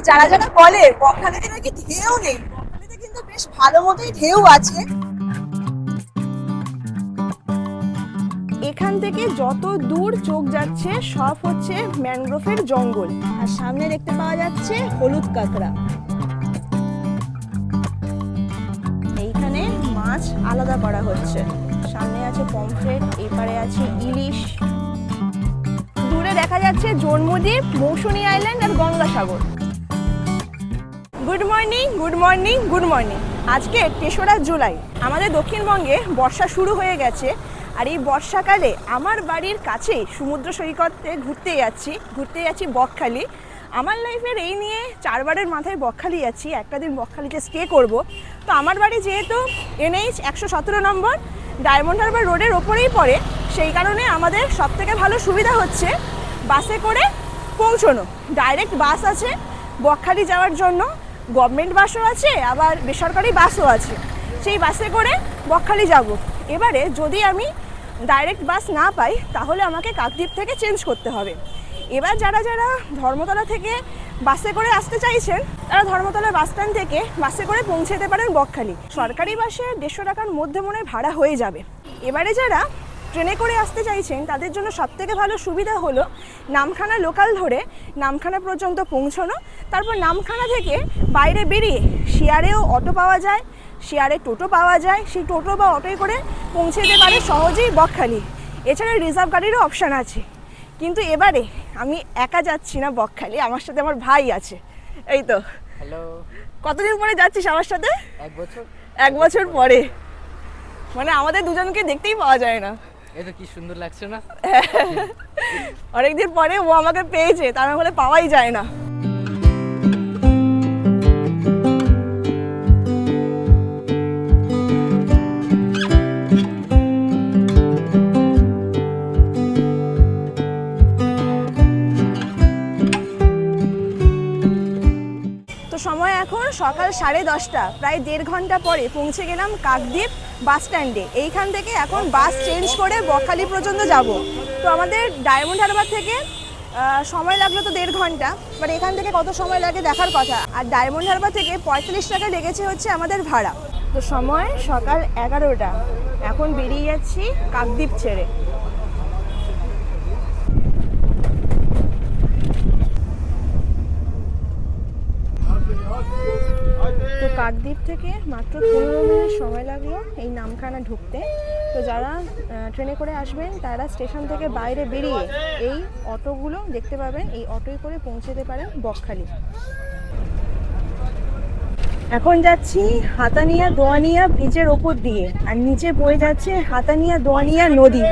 যারা যারা বলে বকখালিতে নাকি ঢেউ নেই, বকখালিতে কিন্তু বেশ ভালো মতোই ঢেউ আছে। এখান থেকে যত দূর চোখ যাচ্ছে সব হচ্ছে ম্যানগ্রোভের জঙ্গল, আর সামনে দেখতে পাওয়া যাচ্ছে হলুদ কাঁকড়া। এইখানে মাছ আলাদা করা হচ্ছে, সামনে আছে পমফ্রেট, এপারে আছে ইলিশ, দূরে দেখা যাচ্ছে জন্মদ্বীপ, মৌসুমী আইল্যান্ড আর Gangasagar. Good morning, good morning, good morning. আজকে ৩রা জুলাই, আমাদের দক্ষিণবঙ্গে বর্ষা শুরু হয়ে গেছে। আর এই বর্ষাকালে আমার বাড়ির কাছেই সমুদ্র সৈকতে ঘুরতে যাচ্ছি বকখালি। আমার লাইফের এই নিয়ে 4বারের মাথায় বকখালি যাচ্ছি, একটা দিন বকখালিতে স্টে করব। তো আমার বাড়ি যেহেতু NH 117 নম্বর ডায়মন্ড হারবার রোডের ওপরেই পড়ে, সেই কারণে আমাদের সবথেকে ভালো সুবিধা হচ্ছে বাসে করে পৌঁছানো। ডাইরেক্ট বাস আছে বকখালি যাওয়ার জন্য, গভর্নমেন্ট বাসও আছে, আবার বেসরকারি বাসও আছে। সেই বাসে করে বকখালি যাব। এবারে যদি আমি ডাইরেক্ট বাস না পাই তাহলে আমাকে কাকদ্বীপ থেকে চেঞ্জ করতে হবে। এবার যারা যারা ধর্মতলা থেকে বাসে করে আসতে চাইছেন তারা ধর্মতলা বাস স্ট্যান্ড থেকে বাসে করে পৌঁছে যেতে পারেন বকখালি। সরকারি বাসে 150 টাকার মধ্যে মনে ভাড়া হয়ে যাবে। এবারে যারা ট্রেনে করে আসতে চাইছেন তাদের জন্য সবথেকে ভালো সুবিধা হলো নামখানা লোকাল ধরে নামখানা পর্যন্ত পৌঁছানো, তারপর নামখানা থেকে বাইরে বেরিয়ে শেয়ারেও অটো পাওয়া যায়, শেয়ারে টোটো পাওয়া যায়, সেই টোটো বা অটোয় করে পৌঁছে যেতে পারে সহজেই বকখালি। এছাড়া রিজার্ভ গাড়িরও অপশান আছে। কিন্তু এবারে আমি একা যাচ্ছি না বকখালি, আমার সাথে আমার ভাই আছে। এই তো, হ্যালো। কতদিন পরে যাচ্ছিস আমার সাথে? 1 বছর। 1 বছর পরে, মানে আমাদের দুজনকে দেখতেই পাওয়া যায় না। এই তো কি সুন্দর লাগছে না? অনেকদিন পরে ও আমাকে পেয়েছে, তার মানে পাওয়াই যায় না। সময় এখন সকাল 10:30, প্রায় 1.5 ঘন্টা পরে পৌঁছে গেলাম কাকদ্বীপ বাস স্ট্যান্ডে। এইখান থেকে এখন বাস চেঞ্জ করে বকখালি পর্যন্ত যাব। তো আমাদের ডায়মন্ড হারবার থেকে সময় লাগলো তো 1.5 ঘন্টা, বাট এখান থেকে কত সময় লাগে দেখার কথা। আর ডায়মন্ড হারবার থেকে 45 টাকা লেগেছে হচ্ছে আমাদের ভাড়া। তো সময় সকাল 11টা, এখন বেরিয়ে যাচ্ছি কাকদ্বীপ ছেড়ে। তো কাকদ্বীপ থেকে মাত্র 15 মিনিট সময় লাগলো এই নামখানা ঢুকতে। তো যারা ট্রেনে করে আসবেন তারা স্টেশন থেকে বাইরে বেরিয়ে এই অটোগুলো দেখতে পাবেন, এই অটোয় করে পৌঁছে যেতে পারেন বকখালি। এখন যাচ্ছি হাতানিয়া দোয়ানিয়া ব্রিজের ওপর দিয়ে, আর নিচে বয়ে যাচ্ছে হাতানিয়া দোয়ানিয়া নদী।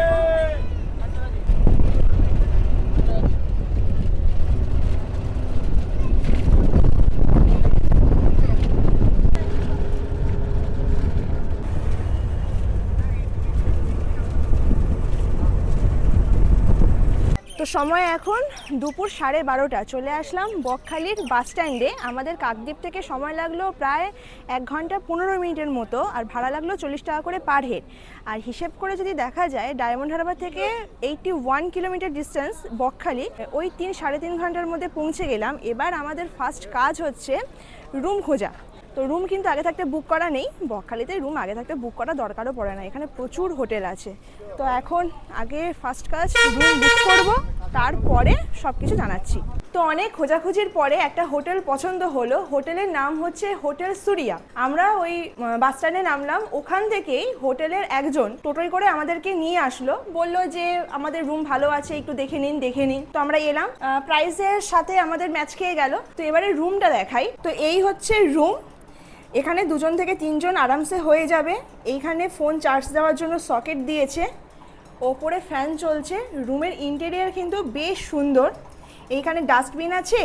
তো সময় এখন দুপুর 12:30, চলে আসলাম বকখালির বাস স্ট্যান্ডে। আমাদের কাকদ্বীপ থেকে সময় লাগলো প্রায় 1 ঘন্টা 15 মিনিটের মতো, আর ভাড়া লাগলো 40 টাকা করে পার হেড। আর হিসেব করে যদি দেখা যায় ডায়মন্ড হারবার থেকে 81 কিলোমিটার ডিস্টেন্স বকখালি, ওই 3-3.5 ঘন্টার মধ্যে পৌঁছে গেলাম। এবার আমাদের ফার্স্ট কাজ হচ্ছে রুম খোঁজা। তো রুম কিন্তু আগে থাকতে বুক করা নেই, বকখালিতে রুম আগে থাকতে বুক করা দরকারও পড়ে না, এখানে প্রচুর হোটেল আছে। তো এখন আগে ফার্স্ট কাজ রুম বুক করব, তারপরে সব কিছু জানাচ্ছি। তো অনেক খোঁজাখুঁজির পরে একটা হোটেল পছন্দ হলো, হোটেলের নাম হচ্ছে হোটেল সুরিয়া। আমরা ওই বাস স্ট্যান্ডে নামলাম, ওখান থেকেই হোটেলের একজন টোটোয় করে আমাদেরকে নিয়ে আসলো, বললো যে আমাদের রুম ভালো আছে, একটু দেখে নিন। তো আমরা এলাম, প্রাইসের সাথে আমাদের ম্যাচ খেয়ে গেল। তো এবারে রুমটা দেখাই। তো এই হচ্ছে রুম, এখানে 2 থেকে 3 জন আরামসে হয়ে যাবে। এইখানে ফোন চার্জ দেওয়ার জন্য সকেট দিয়েছে, ওপরে ফ্যান চলছে। রুমের ইন্টেরিয়ার কিন্তু বেশ সুন্দর, এইখানে ডাস্টবিন আছে।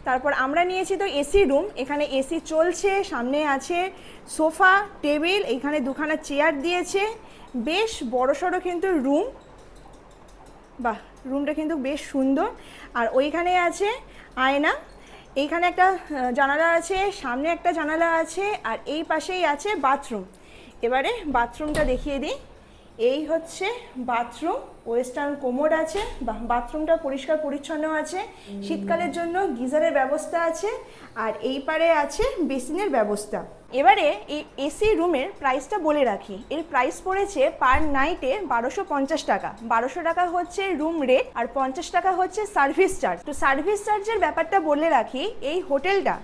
তারপর আমরা নিয়েছি তো এসি রুম, এখানে এসি চলছে, সামনে আছে সোফা টেবিল, এইখানে 2খানা চেয়ার দিয়েছে। বেশ বড়সড় কিন্তু রুম, বাহ, রুমটা কিন্তু বেশ সুন্দর। আর ওইখানে আছে আয়না, এইখানে একটা জানালা আছে, সামনে একটা জানালা আছে, আর এই পাশেই আছে বাথরুম। এবারে বাথরুমটা দেখিয়ে দিই। এই হচ্ছে বাথরুম, ওয়েস্টার্ন কোমোড আছে, বাথরুমটা পরিষ্কার পরিচ্ছন্ন আছে, শীতকালের জন্য গিজারের ব্যবস্থা আছে, আর এই পারে আছে বেসিনের ব্যবস্থা। এবারে এই এসি রুমের প্রাইসটা বলে রাখি। এর প্রাইস পড়েছে পার নাইটে 1250 টাকা। 1200 টাকা হচ্ছে রুম রেট, আর 50 টাকা হচ্ছে সার্ভিস চার্জ। তো সার্ভিস চার্জের ব্যাপারটা বলে রাখি, এই হোটেলটা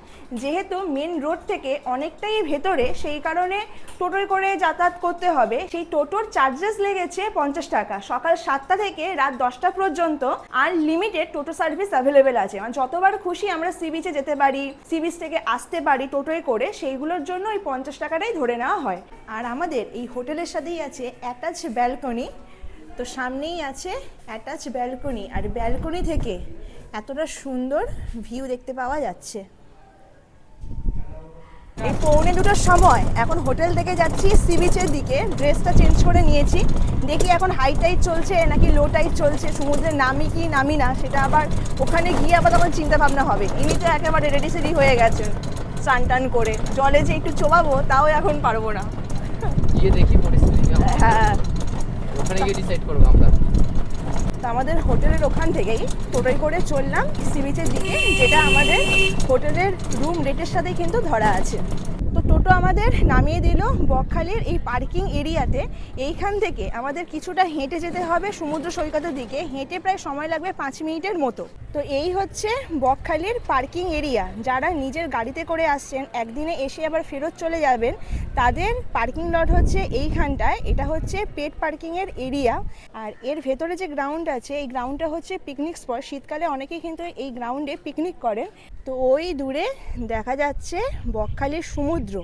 যেহেতু মেন রোড থেকে অনেকটাই ভেতরে, সেই কারণে টোটোয় করে যাতায়াত করতে হবে। সেই টোটোর চার্জেস লেগেছে 50 টাকা। সকাল 7টা থেকে রাত 10টা পর্যন্ত আনলিমিটেড টোটো সার্ভিস অ্যাভেলেবেল আছে। মানে যতবার খুশি আমরা সি বিচে যেতে পারি, সি বিচ থেকে আসতে পারি টোটোয় করে, সেইগুলোর জন্য ওই 50 টাকাটাই ধরে নেওয়া হয়। আর আমাদের এই হোটেলের সাথেই আছে অ্যাটাচ ব্যালকনি। তো সামনেই আছে অ্যাটাচ ব্যালকনি, আর ব্যালকনি থেকে এতটা সুন্দর ভিউ দেখতে পাওয়া যাচ্ছে। এই 1:45টার সময় এখন হোটেল থেকে যাচ্ছি সি বিচের দিকে। ড্রেসটা চেঞ্জ করে নিয়েছি, দেখি এখন হাই টাইড চলছে নাকি লো টাইড চলছে, সমুদ্রে নামি কি নামি না, সেটা আবার ওখানে গিয়ে আবার তখন চিন্তা ভাবনা হবে। ইনি তো একেবারে রেডি সেডি হয়ে গেছেন, স্নান টান করে জলে যে একটু চোবাবো তাও এখন পারবো না, গিয়ে দেখি পরিস্থিতি। হ্যাঁ, ওখানে গিয়ে ডিসাইড করবো আমরা। তো আমাদের হোটেলের ওখান থেকেই টোটোয় করে চললাম সি বিচের দিকে, যেটা আমাদের হোটেলের রুম রেটের সাথে কিন্তু ধরা আছে। তো টোটো আমাদের নামিয়ে দিল বকখালির এই পার্কিং এরিয়াতে। এইখান থেকে আমাদের কিছুটা হেঁটে যেতে হবে সমুদ্র সৈকতের দিকে। হেঁটে প্রায় সময় লাগবে 5 মিনিটের মতো। তো এই হচ্ছে বকখালির পার্কিং এরিয়া। যারা নিজের গাড়িতে করে আসছেন, একদিনে এসে আবার ফেরত চলে যাবেন, তাদের পার্কিং লট হচ্ছে এইখানটায়। এটা হচ্ছে পেড পার্কিংয়ের এরিয়া। আর এর ভেতরে যে গ্রাউন্ড আছে, এই গ্রাউন্ডটা হচ্ছে পিকনিক স্পট। শীতকালে অনেকেই কিন্তু এই গ্রাউন্ডে পিকনিক করেন। তো ওই দূরে দেখা যাচ্ছে বকখালির সমুদ্র,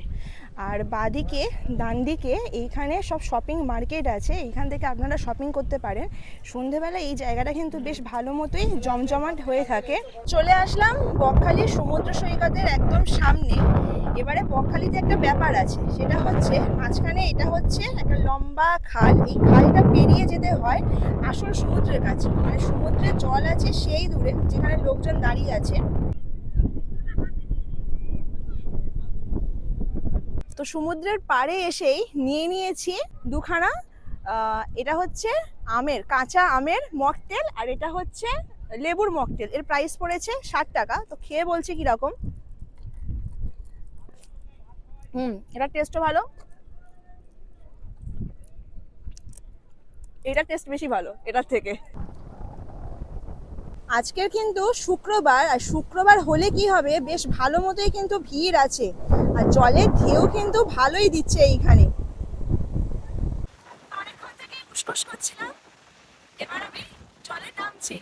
আর বাদিকে ডান দিকে এইখানে সব শপিং মার্কেট আছে। এইখান থেকে আপনারা শপিং করতে পারেন। সন্ধেবেলা এই জায়গাটা কিন্তু বেশ ভালো মতোই জমজমাট হয়ে থাকে। চলে আসলাম বকখালির সমুদ্র সৈকতের একদম সামনে। এবারে বকখালিতে একটা ব্যাপার আছে, সেটা হচ্ছে মাঝখানে এটা হচ্ছে একটা লম্বা খাল। এই খালটা পেরিয়ে যেতে হয় আসল সমুদ্রের কাছে, মানে সমুদ্রের জল আছে সেই দূরে যেখানে লোকজন দাঁড়িয়ে আছে। তো সমুদ্রের পাড়ে এসেই নিয়ে নিয়েছি দুখানা, এটা হচ্ছে কাঁচা আমের মকটেল, আর এটা হচ্ছে লেবুর মকটেল। এর প্রাইস পড়েছে 60 টাকা। তো খেয়ে বলছি কিরকম। এটার টেস্টও ভালো, এটার টেস্ট বেশি ভালো এটার থেকে। আজকের কিন্তু শুক্রবার, আর শুক্রবার হলে কি হবে, বেশ ভালো মতোই কিন্তু ভিড় আছে, আর জলের ঢেউ কিন্তু ভালোই দিচ্ছে এইখানে। অনেকক্ষণ থেকে উসকুস করছিলাম, এবার আমি জলে নামছি।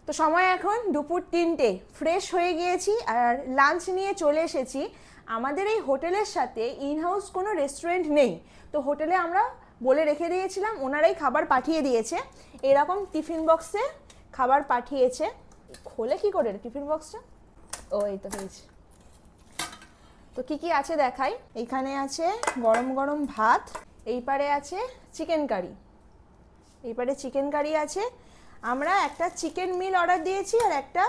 তো সময় এখন দুপুর 3টে। ফ্রেশ হয়ে গিয়েছি আর লাঞ্চ নিয়ে চলে এসেছি। আমাদের এই হোটেলের সাথে ইনহাউস কোনো রেস্টুরেন্ট নেই, তো হোটেলে আমরা বলে রেখে দিয়েছিলাম, ওনারাই খাবার পাঠিয়ে দিয়েছে। এরকম টিফিন বক্সে খাবার পাঠিয়েছে। খোলে কি করে টিফিন বক্সটা? ও এই তো পেয়েছি। তো কি কি আছে দেখাই। এইখানে আছে গরম গরম ভাত, এই পারে আছে চিকেন কারি, এই পারে চিকেন কারি আছে। আমরা একটা চিকেন মিল অর্ডার দিয়েছি আর একটা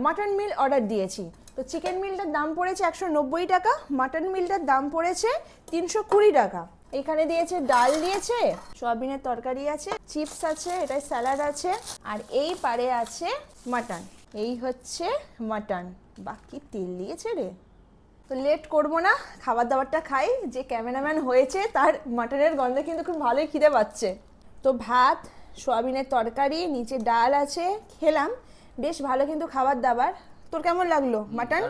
মাটন মিল অর্ডার দিয়েছি। তো চিকেন মিলটার দাম পড়েছে 190 টাকা, মাটন মিলটার দাম পড়েছে 320 টাকা। এখানে দিয়েছে ডাল, দিয়েছে সয়াবিনের তরকারি আছে, চিপস আছে, এটাই স্যালাড আছে, আর এই পারে আছে মাটন। এই হচ্ছে মাটন। বাকি তেল দিয়েছে রে। তো লেট করবো না, খাবার দাবারটা খাই। যে ক্যামেরাম্যান হয়েছে তার মাটনের গন্ধে কিন্তু খুব ভালোই খিদে পাচ্ছে। তো ভাত, সয়াবিনের তরকারি, নিচে ডাল আছে, খেলাম। বেশ ভালো কিন্তু খাবার দাবার। তোর কেমন লাগলো মাটন?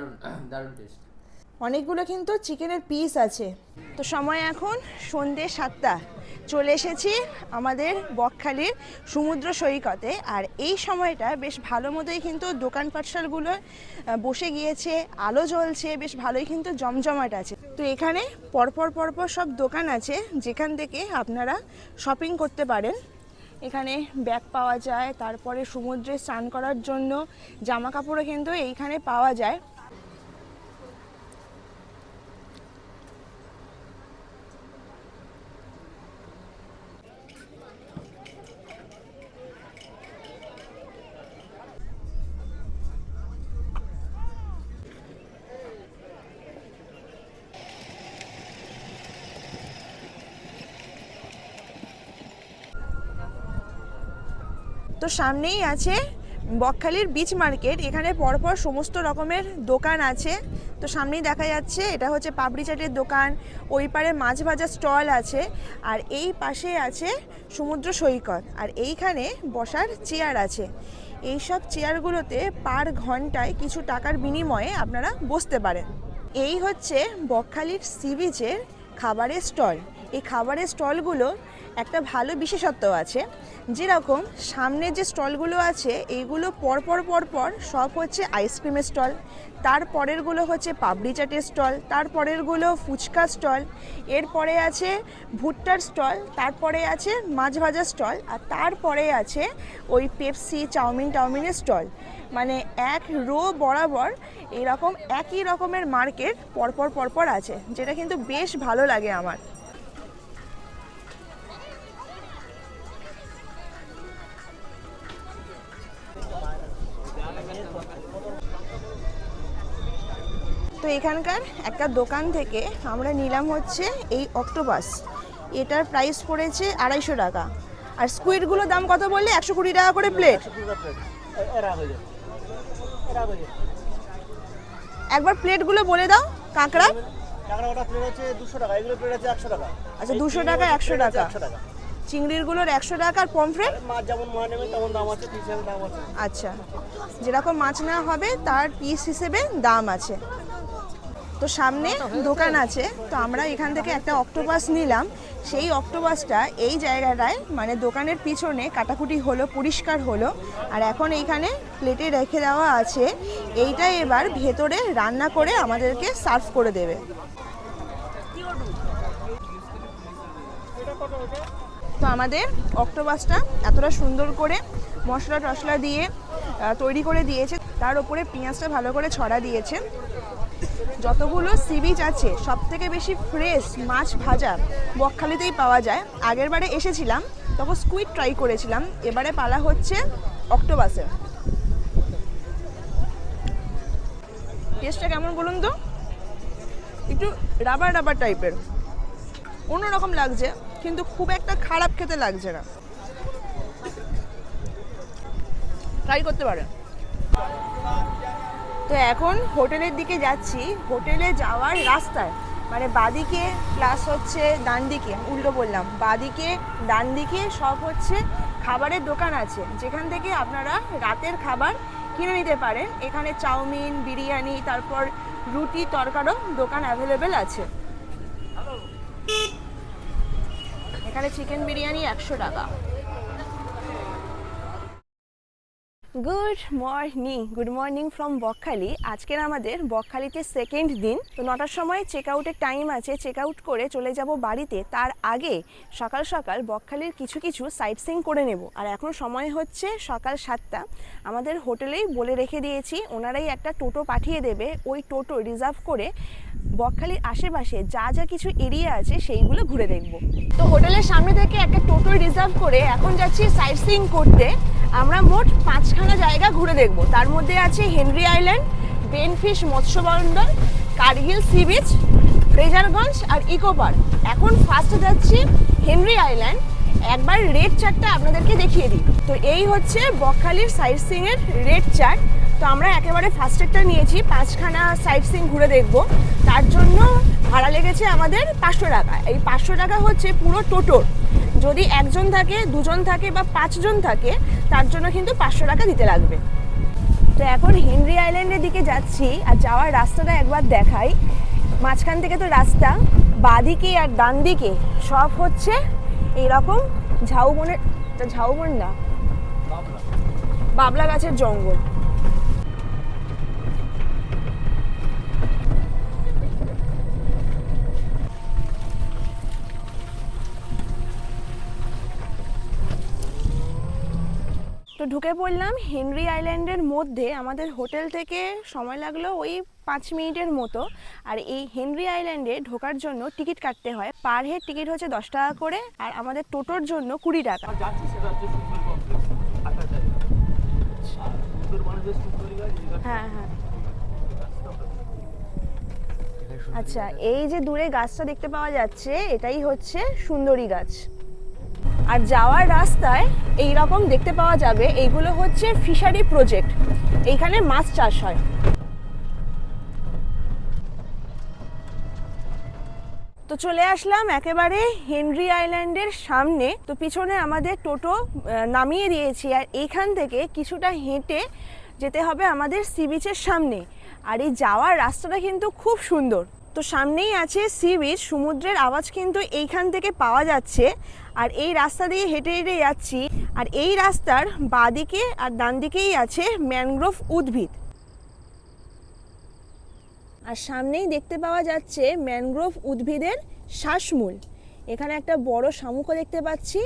দারুণ টেস্ট। অনেকগুলো কিন্তু চিকেনের পিস আছে। তো সময় এখন সন্ধ্যে 7টা। চলে এসেছি আমাদের বকখালির সমুদ্র সৈকতে। আর এই সময়টা বেশ ভালো মতোই কিন্তু দোকান পাটশালগুলো বসে গিয়েছে, আলো জ্বলছে, বেশ ভালোই কিন্তু জমজমাট আছে। তো এখানে পরপর পরপর সব দোকান আছে যেখান থেকে আপনারা শপিং করতে পারেন। এখানে ব্যাগ পাওয়া যায়, তারপরে সমুদ্রে স্নান করার জন্য জামা কাপড়ও কিন্তু এইখানে পাওয়া যায়। তো সামনেই আছে বকখালির বিচ মার্কেট। এখানে পরপর সমস্ত রকমের দোকান আছে। তো সামনেই দেখা যাচ্ছে এটা হচ্ছে পাপড়ি চাটের দোকান, ওই পারে মাছ ভাজা স্টল আছে, আর এই পাশে আছে সমুদ্র সৈকত। আর এইখানে বসার চেয়ার আছে। এই সব চেয়ারগুলোতে পার ঘন্টায় কিছু টাকার বিনিময়ে আপনারা বসতে পারেন। এই হচ্ছে বকখালির সি বিচের খাবারের স্টল। এই খাবারের স্টলগুলো একটা ভালো বিশেষত্ব আছে, যেরকম সামনে যে স্টলগুলো আছে এইগুলো পরপর পরপর সব হচ্ছে আইসক্রিমের স্টল, তারপরেরগুলো হচ্ছে পাপড়ি চাটের স্টল, তারপরেরগুলো ফুচকা স্টল, এরপরে আছে ভুট্টার স্টল, তারপরে আছে মাছ ভাজা স্টল, আর তারপরে আছে ওই পেপসি চাউমিনের স্টল। মানে এক রো বরাবর এরকম একই রকমের মার্কেট পরপর পরপর আছে, যেটা কিন্তু বেশ ভালো লাগে আমার। তো এখানকার একটা দোকান থেকে আমরা নিলাম হচ্ছে এই অক্টোপাস। এটার প্রাইস পড়েছে 250 টাকা। আর স্কুইডগুলোর দাম কত বললে? 120 টাকা করে প্লেট। একবার প্লেটগুলো বলে দাও। কাঁকড়া ওটা প্লেট আছে 200 টাকা, এগুলো প্লেট আছে 100 টাকা। আচ্ছা, 200 টাকা 100 টাকা। চিংড়িরগুলোর 100 টাকা। আর পমফ্রেট মাছ যেমন মাছ নেবে তেমন দাম আছে, পিস হিসেবে দাম আছে। আচ্ছা, যেরকম মাছ নেওয়া হবে তার পিস হিসেবে দাম আছে। তো সামনে দোকান আছে, তো আমরা এখান থেকে একটা অক্টোপাস নিলাম। সেই অক্টোপাসটা এই জায়গাটায় মানে দোকানের পিছনে কাটাকুটি হলো, পরিষ্কার হলো, আর এখন এইখানে প্লেটে রেখে দেওয়া আছে। এইটা এবার ভেতরে রান্না করে আমাদেরকে সার্ভ করে দেবে। তো আমাদের অক্টোপাসটা এতটা সুন্দর করে মশলা টশলা দিয়ে তৈরি করে দিয়েছে, তার উপরে পেঁয়াজটা ভালো করে ছড়া দিয়েছে। যতগুলো সি বিচ আছে সব থেকে বেশি ফ্রেশ মাছ ভাজা বকখালিতেই পাওয়া যায়। আগের বারে এসেছিলাম তখন স্কুইড ট্রাই করেছিলাম, এবারে পালা হচ্ছে অক্টোপাসের। টেস্টটা কেমন বলুন তো? একটু রাবার রাবার টাইপের, অন্যরকম লাগছে, কিন্তু খুব একটা খারাপ খেতে লাগছে না। ট্রাই করতে পারেন। তো এখন হোটেলের দিকে যাচ্ছি। হোটেলে যাওয়ার রাস্তায় মানে বাদিকে প্লাস হচ্ছে ডান দিকে, উল্টো বললাম, বাদিকে ডান দিকে সব হচ্ছে খাবারের দোকান আছে, যেখান থেকে আপনারা রাতের খাবার কিনে নিতে পারেন। এখানে চাউমিন, বিরিয়ানি, তারপর রুটি তরকারও দোকান অ্যাভেলেবেল আছে। এখানে চিকেন বিরিয়ানি 100 টাকা। Good morning from Bakkhali. আজকের আমাদের বকখালিতে সেকেন্ড দিন। তো 9টার সময় চেক আউটের টাইম আছে, চেক আউট করে চলে যাব বাড়িতে। তার আগে সকাল সকাল বকখালির কিছু কিছু সাইট সিইং করে নেব। আর এখন সময় হচ্ছে সকাল 7টা। আমাদের হোটেলেই বলে রেখে দিয়েছি, ওনারাই একটা টোটো পাঠিয়ে দেবে। ওই টোটো রিজার্ভ করে বকখালির আশেপাশে যা যা কিছু এরিয়া আছে সেইগুলো ঘুরে দেখব। তো হোটেলের সামনে থেকে একটা টোটো রিজার্ভ করে এখন যাচ্ছি সাইট সিইং করতে। আমরা মোট 5খানা জায়গা ঘুরে দেখব। তার মধ্যে আছে হেনরি আইল্যান্ড, বেনফিশ মৎস্য বন্দর, কার্গিল সি বিচ, ফ্রেজারগঞ্জ আর ইকো পার্ক। এখন ফার্স্টে যাচ্ছি হেনরি আইল্যান্ড। একবার রেড চার্টটা আপনাদেরকে দেখিয়ে দিই। তো এই হচ্ছে বকখালির সাইট সিইং এর রেড চার্ট। তো আমরা একেবারে ফার্স্টেরটা নিয়েছি, 5খানা সাইট সিইং ঘুরে দেখব। তার জন্য ভাড়া লেগেছে আমাদের 500 টাকা। এই 500 টাকা হচ্ছে পুরো টোটোর। যদি একজন থাকে, দুজন থাকে বা 5 জন থাকে, তার জন্য কিন্তু 500 টাকা দিতে লাগবে। তো এখন হেনরি আইল্যান্ডের দিকে যাচ্ছি। আর যাওয়ার রাস্তাটা একবার দেখাই। মাঝখান থেকে তো রাস্তা, বাদিকে আর ডান দিকে সব হচ্ছে এইরকম ঝাউবন না, বাবলা গাছের জঙ্গল। তো ঢুকে পড়লাম হেনরি আইল্যান্ডের মধ্যে। আমাদের হোটেল থেকে সময় লাগলো ওই 5 মিনিটের মতো। আর এই হেনরি আইল্যান্ডে ঢোকার জন্য টিকিট কাটতে হয়। পার হেড টিকিট হচ্ছে 10 টাকা করে, আর আমাদের টোটোর জন্য 20 টাকা। হ্যাঁ হ্যাঁ, আচ্ছা, এই যে দূরে গাছটা দেখতে পাওয়া যাচ্ছে এটাই হচ্ছে সুন্দরী গাছ। আর যাওয়ার রাস্তায় এই রকম দেখতে পাওয়া যাবে, এইগুলো হচ্ছে ফিশারি প্রজেক্ট, এইখানে মাছ চাষ হয়। তো চলে আসলাম একেবারে হেনরি আইল্যান্ডের সামনে। তো পিছনে আমাদের টোটো নামিয়ে দিয়েছি, আর এইখান থেকে কিছুটা হেঁটে যেতে হবে আমাদের সি বিচের সামনে। আর এই যাওয়ার রাস্তাটা কিন্তু খুব সুন্দর। তো সামনেই আছে সি বিচ, সমুদ্রের আওয়াজ কিন্তু এইখান থেকে পাওয়া যাচ্ছে। আর এই রাস্তা দিয়ে হেঁটে হেঁটে যাচ্ছি, আর এই রাস্তার বাঁদিকে আর ডান দিকেই আছে ম্যানগ্রোভ উদ্ভিদ। আর সামনেই দেখতে পাওয়া যাচ্ছে ম্যানগ্রোভ উদ্ভিদের শ্বাসমূল। এখানে একটা বড় শামুকও দেখতে পাচ্ছি।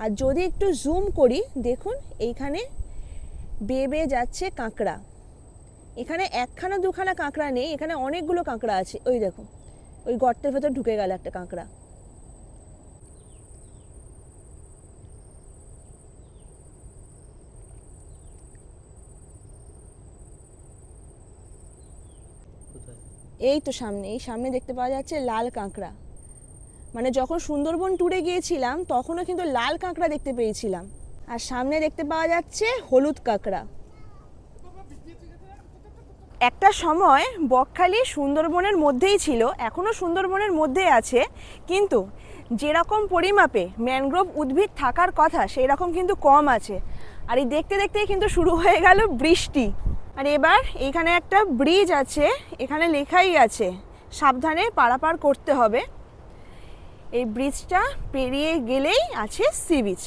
আর যদি একটু জুম করি দেখুন, এইখানে বেয়ে বেয়ে যাচ্ছে কাঁকড়া। এখানে একখানা দুখানা কাঁকড়া নেই, এখানে অনেকগুলো কাঁকড়া আছে। ওই দেখুন, ওই গর্তের ভেতর ঢুকে গেল একটা কাঁকড়া। এই তো সামনে, এই সামনে দেখতে পাওয়া যাচ্ছে লাল কাঁকড়া। মানে যখন সুন্দরবন ট্যুরে গিয়েছিলাম তখনও কিন্তু লাল কাঁকড়া দেখতে পেয়েছিলাম। আর সামনে দেখতে পাওয়া যাচ্ছে হলুদ কাঁকড়া। একটা সময় বকখালি সুন্দরবনের মধ্যেই ছিল, এখনও সুন্দরবনের মধ্যেই আছে, কিন্তু যেরকম পরিমাপে ম্যানগ্রোভ উদ্ভিদ থাকার কথা সেই রকম কিন্তু কম আছে। আর এই দেখতে দেখতেই কিন্তু শুরু হয়ে গেল বৃষ্টি। আর এবার এখানে একটা ব্রিজ আছে, এখানে লেখাই আছে সাবধানে পারাপার করতে হবে। এই ব্রিজটা পেরিয়ে গেলেই আছে সি বিচ।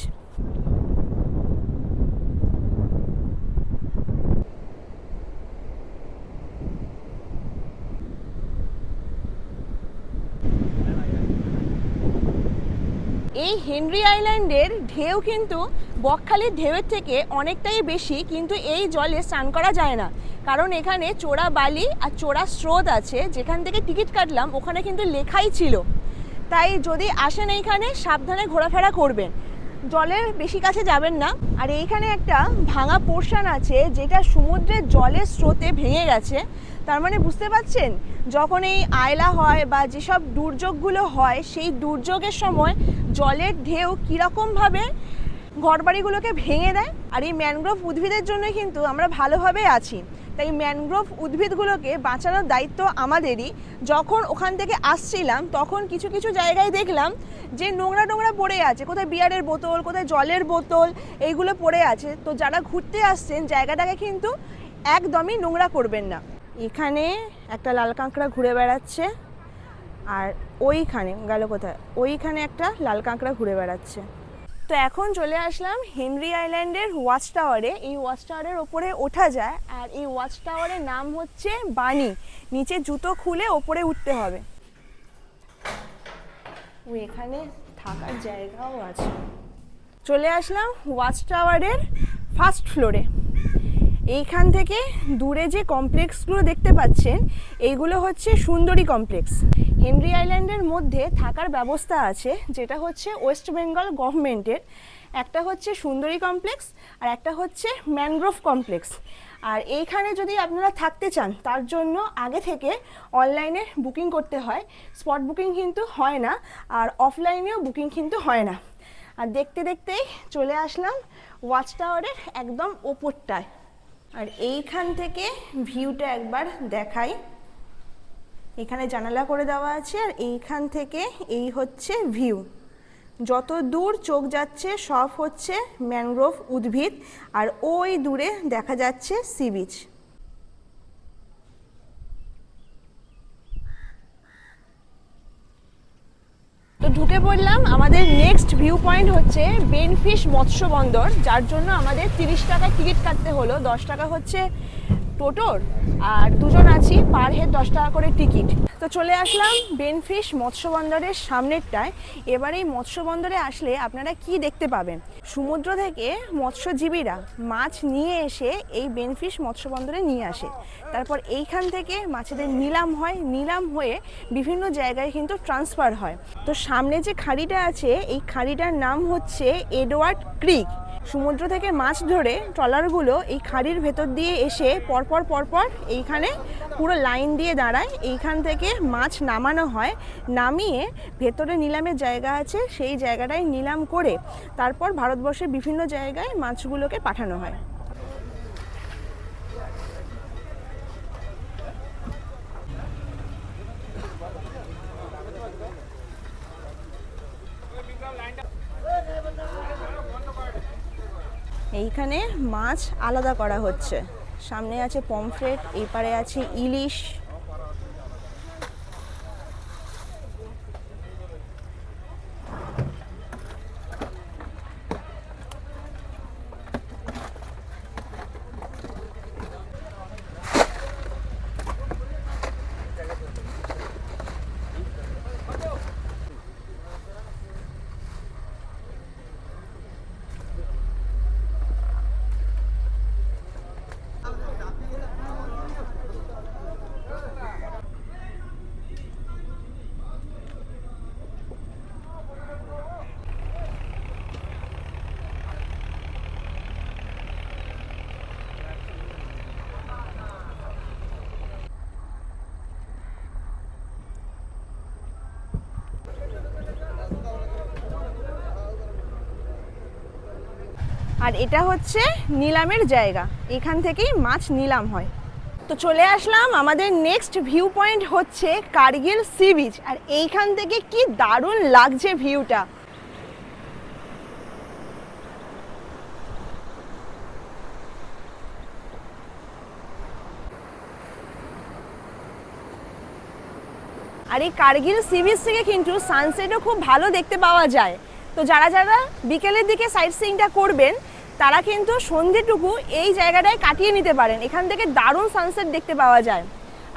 এই হেনরি আইল্যান্ডের ঢেউ কিন্তু বকখালির ঢেউয়ের থেকে অনেকটাই বেশি, কিন্তু এই জলে স্নান করা যায় না, কারণ এখানে চোরা বালি আর চোরা স্রোত আছে। যেখান থেকে টিকিট কাটলাম ওখানে কিন্তু লেখাই ছিল, তাই যদি আসেন এইখানে সাবধানে ঘোরাফেরা করবেন, জলের বেশি কাছে যাবেন না। আর এইখানে একটা ভাঙা পোর্শন আছে যেটা সমুদ্রের জলের স্রোতে ভেঙে গেছে। তার মানে বুঝতে পারছেন, যখন এই আয়লা হয় বা যেসব দুর্যোগগুলো হয় সেই দুর্যোগের সময় জলের ঢেউ কীরকমভাবে ঘরবাড়িগুলোকে ভেঙে দেয়। আর এই ম্যানগ্রোভ উদ্ভিদের জন্য কিন্তু আমরা ভালোভাবে আছি, তাই ম্যানগ্রোভ উদ্ভিদগুলোকে বাঁচানোর দায়িত্ব আমাদেরই। যখন ওখান থেকে আসছিলাম তখন কিছু কিছু জায়গায় দেখলাম যে নোংরা নোংরা পড়ে আছে, কোথায় বিয়ারের বোতল, কোথায় জলের বোতল, এইগুলো পড়ে আছে। তো যারা ঘুরতে আসছেন জায়গাটাকে কিন্তু একদমই নোংরা করবেন না। এখানে একটা লাল কাঁকড়া ঘুরে বেড়াচ্ছে, আর ওইখানে গেল কোথায়, ওইখানে একটা লাল কাঁকড়া ঘুরে বেড়াচ্ছে। তো এখন চলে আসলাম হেনরি আইল্যান্ডের ওয়াচ টাওয়ারে। এই ওয়াচ টাওয়ারের ওপরে ওঠা যায়, আর এই ওয়াচ টাওয়ারের নাম হচ্ছে বানি। নিচে জুতো খুলে ওপরে উঠতে হবে। ও এখানে থাকার জায়গাও আছে। চলে আসলাম ওয়াচ টাওয়ারের ফার্স্ট ফ্লোরে। এইখান থেকে দূরে যে কমপ্লেক্সগুলো দেখতে পাচ্ছেন এইগুলো হচ্ছে সুন্দরী কমপ্লেক্স। হেনরি আইল্যান্ডের মধ্যে থাকার ব্যবস্থা আছে, যেটা হচ্ছে ওয়েস্ট বেঙ্গল গভর্নমেন্টের। একটা হচ্ছে সুন্দরী কমপ্লেক্স আর একটা হচ্ছে ম্যানগ্রোভ কমপ্লেক্স। আর এইখানে যদি আপনারা থাকতে চান তার জন্য আগে থেকে অনলাইনে বুকিং করতে হয়, স্পট বুকিং কিন্তু হয় না, আর অফলাইনেও বুকিং কিন্তু হয় না। আর দেখতে দেখতেই চলে আসলাম ওয়াচ টাওয়ারের একদম ওপরটায়। আর এইখান থেকে ভিউটা একবার দেখাই। এখানে জানালা করে দেওয়া আছে, আর এইখান থেকে এই হচ্ছে ভিউ। যত দূর চোখ যাচ্ছে সব হচ্ছে ম্যানগ্রোভ উদ্ভিদ, আর ওই দূরে দেখা যাচ্ছে সি বিচ। তো ঢুকে পড়লাম। আমাদের নেক্সট ভিউ পয়েন্ট হচ্ছে বেনফিশ মৎস্য বন্দর, যার জন্য আমাদের 30 টাকা টিকিট কাটতে হলো। 10 টাকা হচ্ছে টোটোর, আর দুজন আছি, পার হেড 10 টাকা করে টিকিট। তো চলে আসলাম বেনফিশ মৎস্য বন্দরের সামনেরটায়। এবার এই মৎস্য বন্দরে আসলে আপনারা কি দেখতে পাবেন? সমুদ্র থেকে মৎস্যজীবীরা মাছ নিয়ে এসে এই বেনফিশ মৎস্য বন্দরে নিয়ে আসে, তারপর এইখান থেকে মাছেদের নিলাম হয়, নিলাম হয়ে বিভিন্ন জায়গায় কিন্তু ট্রান্সফার হয়। তো সামনে যে খাড়িটা আছে, এই খাড়িটার নাম হচ্ছে এডওয়ার্ড ক্রিক। সমুদ্র থেকে মাছ ধরে ট্রলারগুলো এই খাড়ির ভেতর দিয়ে এসে পরপর এইখানে পুরো লাইন দিয়ে দাঁড়ায়। এইখান থেকে মাছ নামানো হয়, নামিয়ে ভেতরে নিলামের জায়গা আছে, সেই জায়গাটায় নিলাম করে তারপর ভারতবর্ষের বিভিন্ন জায়গায় মাছগুলোকে পাঠানো হয়। এইখানে মাছ আলাদা করা হচ্ছে। সামনে আছে পমফ্রেট, এই পারে আছে ইলিশ। আর এটা হচ্ছে নিলামের জায়গা, এখান থেকেই মাছ নিলাম হয়। তো চলে আসলাম, আমাদের নেক্সট ভিউ পয়েন্ট হচ্ছে কার্গিল সি বিচ। আর এইখান থেকে কি দারুণ লাগছে ভিউটা। আর এই কার্গিল সি বিচ থেকে কিন্তু সানসেটও খুব ভালো দেখতে পাওয়া যায়। তো যারা যারা বিকেলের দিকে সাইট সিইংটা করবেন, তারা কিন্তু সন্ধ্যেটুকু এই জায়গাটায় কাটিয়ে নিতে পারেন। এখান থেকে দারুণ সানসেট দেখতে পাওয়া যায়।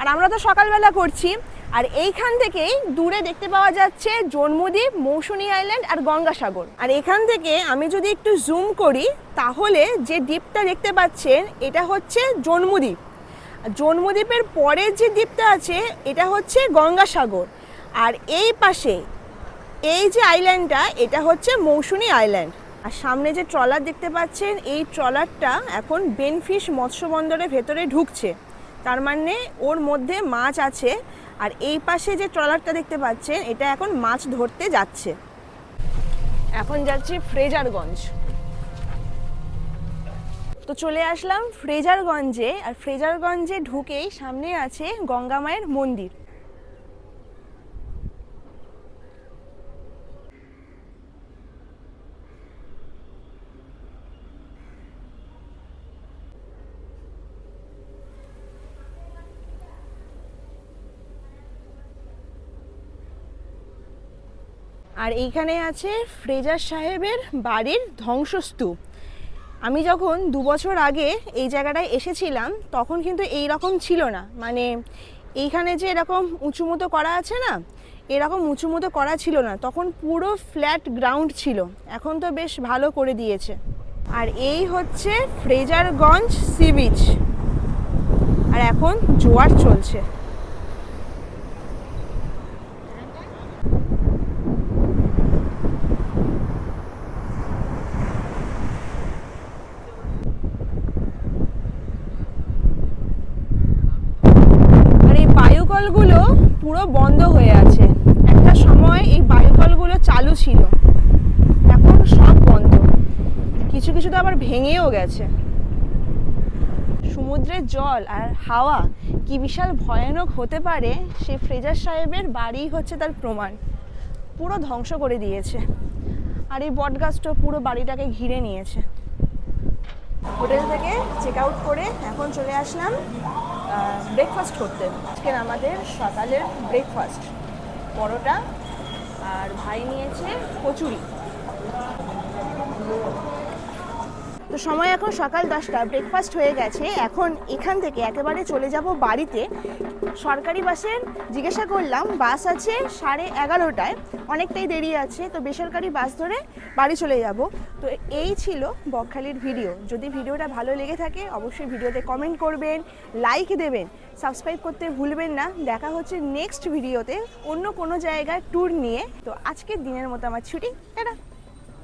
আর আমরা তো সকালবেলা করছি। আর এইখান থেকেই দূরে দেখতে পাওয়া যাচ্ছে জম্মুদ্বীপ, মৌসুনী আইল্যান্ড আর গঙ্গাসাগর। আর এখান থেকে আমি যদি একটু জুম করি, তাহলে যে দ্বীপটা দেখতে পাচ্ছেন, এটা হচ্ছে জম্মুদ্বীপ। জম্মুদ্বীপের পরের যে দ্বীপটা আছে, এটা হচ্ছে গঙ্গাসাগর। আর এই পাশে এই যে আইল্যান্ডটা, এটা হচ্ছে মৌসুনী আইল্যান্ড। আর সামনে যে ট্রলার দেখতে পাচ্ছেন, এই ট্রলারটা এখন বেনফিশ মৎস্য বন্দরের ভেতরে ঢুকছে, তার মানে ওর মধ্যে মাছ আছে। আর এই পাশে যে ট্রলারটা দেখতে পাচ্ছেন, এটা এখন মাছ ধরতে যাচ্ছে। এখন যাচ্ছি ফ্রেজারগঞ্জ। তো চলে আসলাম ফ্রেজারগঞ্জে। আর ফ্রেজারগঞ্জে ঢুকেই সামনে আছে গঙ্গা মায়ের মন্দির। আর এইখানে আছে ফ্রেজার সাহেবের বাড়ির ধ্বংসস্তূপ। আমি যখন 2 বছর আগে এই জায়গাটায় এসেছিলাম, তখন কিন্তু এই রকম ছিল না। মানে এইখানে যে এরকম উঁচু মতো করা আছে না, এরকম উঁচু মতো করা ছিল না, তখন পুরো ফ্ল্যাট গ্রাউন্ড ছিল। এখন তো বেশ ভালো করে দিয়েছে। আর এই হচ্ছে ফ্রেজারগঞ্জ সি বিচ। আর এখন জোয়ার চলছে। বায়ুকলগুলো পুরো বন্ধ হয়ে আছে। একটা সময় এই বায়ুকলগুলো চালু ছিল, এখন সব বন্ধ। কিছু কিছু তো আবার ভেঙেও গেছে। সমুদ্রের জল আর হাওয়া কি বিশাল ভয়ানক হতে পারে, সেই ফ্রেজার সাহেবের বাড়ি হচ্ছে তার প্রমাণ। পুরো ধ্বংস করে দিয়েছে। আর এই বটগাছটা পুরো বাড়িটাকে ঘিরে নিয়েছে। হোটেল থেকে চেক আউট করে এখন চলে আসলাম ব্রেকফাস্ট করতে। আজকে আমাদের সকালের ব্রেকফাস্ট পরোটা আর ভাই নিয়েছে কচুরি। তো সময় এখন সকাল 10টা, ব্রেকফাস্ট হয়ে গেছে। এখন এখান থেকে একেবারে চলে যাব বাড়িতে। সরকারি বাসের জিজ্ঞাসা করলাম, বাস আছে 11:30টায়, অনেকটাই দেরি আছে, তো বেসরকারি বাস ধরে বাড়ি চলে যাব। তো এই ছিল বকখালির ভিডিও। যদি ভিডিওটা ভালো লেগে থাকে অবশ্যই ভিডিওতে কমেন্ট করবেন, লাইক দেবেন, সাবস্ক্রাইব করতে ভুলবেন না। দেখা হচ্ছে নেক্সট ভিডিওতে অন্য কোনো জায়গায় ট্যুর নিয়ে। তো আজকের দিনের মতো আমার ছুটি, টাটা।